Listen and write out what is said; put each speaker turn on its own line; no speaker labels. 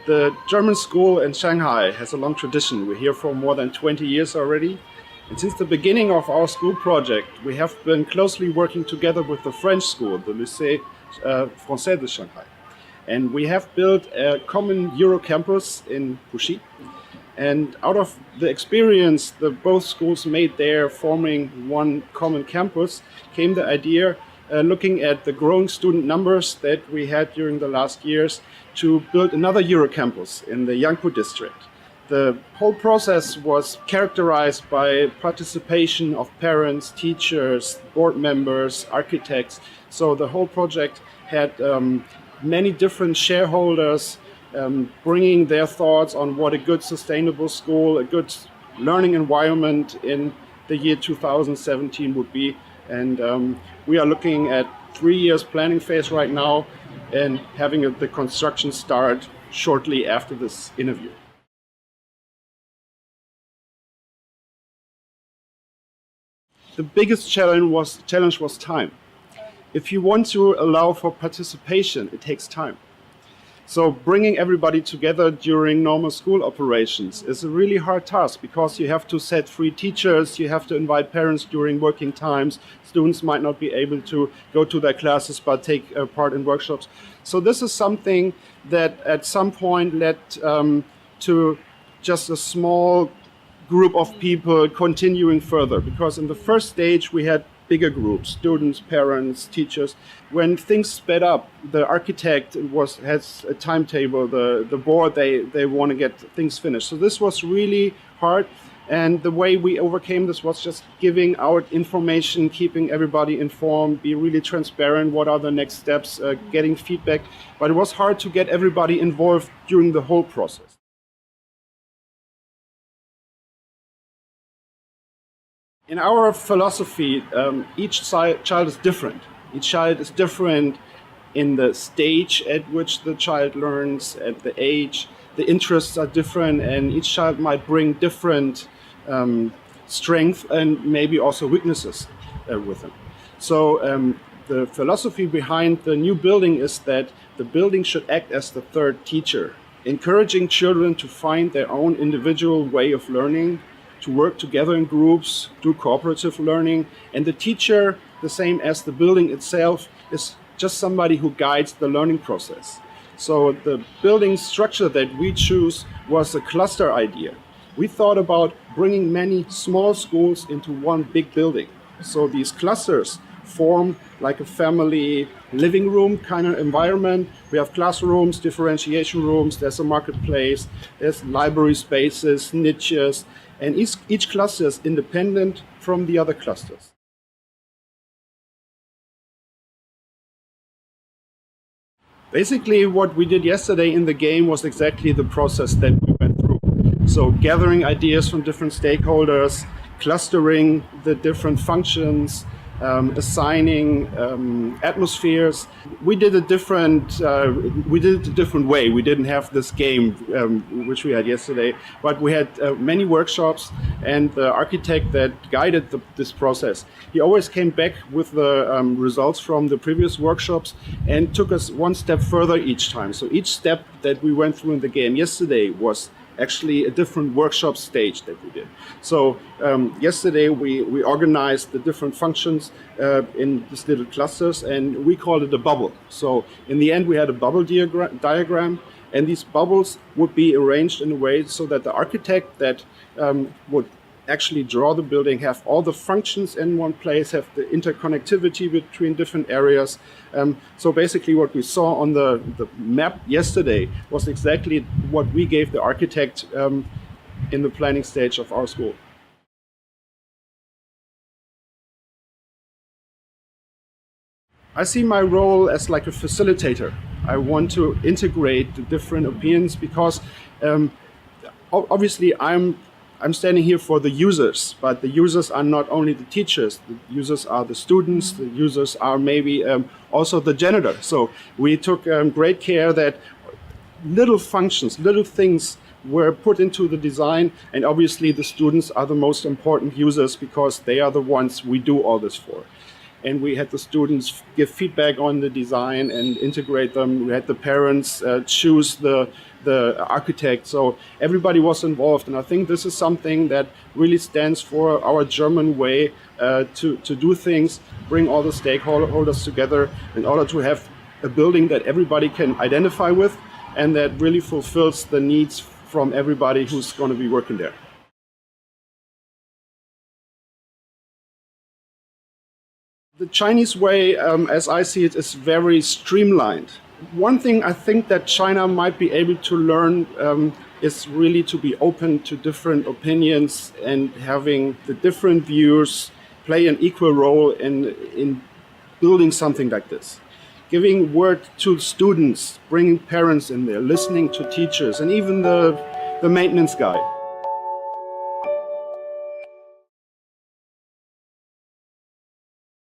The German school in Shanghai has a long tradition. We're here for more than 20 years already. And since the beginning of our school project, we have been closely working together with the French school, the Lycée Français de Shanghai. And we have built a common Euro campus in Puxi. And out of the experience that both schools made there forming one common campus came the idea, looking at the growing student numbers that we had during the last years, to build another Euro campus in the Yangpu district. The whole process was characterized by participation of parents, teachers, board members, architects. So the whole project had many different shareholders bringing their thoughts on what a good sustainable school, a good learning environment in the year 2017 would be. And we are looking at 3 years planning phase right now and having the construction start shortly after this interview. The biggest challenge was time. If you want to allow for participation, it takes time. So bringing everybody together during normal school operations is a really hard task because you have to set free teachers, you have to invite parents during working times, students might not be able to go to their classes but take part in workshops. So this is something that at some point led to just a small group of people continuing further, because in the first stage we had bigger groups, students, parents, teachers. When things sped up, the architect has a timetable, the board, they want to get things finished. So this was really hard, and the way we overcame this was just giving out information, keeping everybody informed, be really transparent, what are the next steps, getting feedback. But it was hard to get everybody involved during the whole process. In our philosophy, each child is different. Each child is different in the stage at which the child learns, at the age. The interests are different, and each child might bring different strengths and maybe also weaknesses with them. So the philosophy behind the new building is that the building should act as the third teacher, encouraging children to find their own individual way of learning, to work together in groups, do cooperative learning. And the teacher, the same as the building itself, is just somebody who guides the learning process. So the building structure that we choose was a cluster idea. We thought about bringing many small schools into one big building. So these clusters form like a family living room kind of environment. We have classrooms, differentiation rooms, there's a marketplace, there's library spaces, niches, and each cluster is independent from the other clusters. Basically, what we did yesterday in the game was exactly the process that we went through. So gathering ideas from different stakeholders, clustering the different functions, assigning atmospheres. We did it a different way. We didn't have this game which we had yesterday, but we had many workshops, and the architect that guided this process, he always came back with the results from the previous workshops and took us one step further each time. So each step that we went through in the game yesterday was actually a different workshop stage that we did. So yesterday we organized the different functions in these little clusters, and we called it a bubble. So in the end we had a bubble diagram, and these bubbles would be arranged in a way so that the architect that would actually draw the building have all the functions in one place, have the interconnectivity between different areas. So basically what we saw on the map yesterday was exactly what we gave the architect in the planning stage of our school. I see my role as like a facilitator. I want to integrate the different opinions because obviously I'm standing here for the users, but the users are not only the teachers, the users are the students, the users are maybe also the janitor. So we took great care that little functions, little things were put into the design, and obviously the students are the most important users because they are the ones we do all this for. and we had the students give feedback on the design and integrate them. We had the parents choose the architect, so everybody was involved, and I think this is something that really stands for our German way to do things, bring all the stakeholders together in order to have a building that everybody can identify with and that really fulfills the needs from everybody who's going to be working there. The Chinese way, as I see it, is very streamlined. One thing I think that China might be able to learn is really to be open to different opinions and having the different views play an equal role in building something like this. Giving word to students, bringing parents in there, listening to teachers, and even the maintenance guy.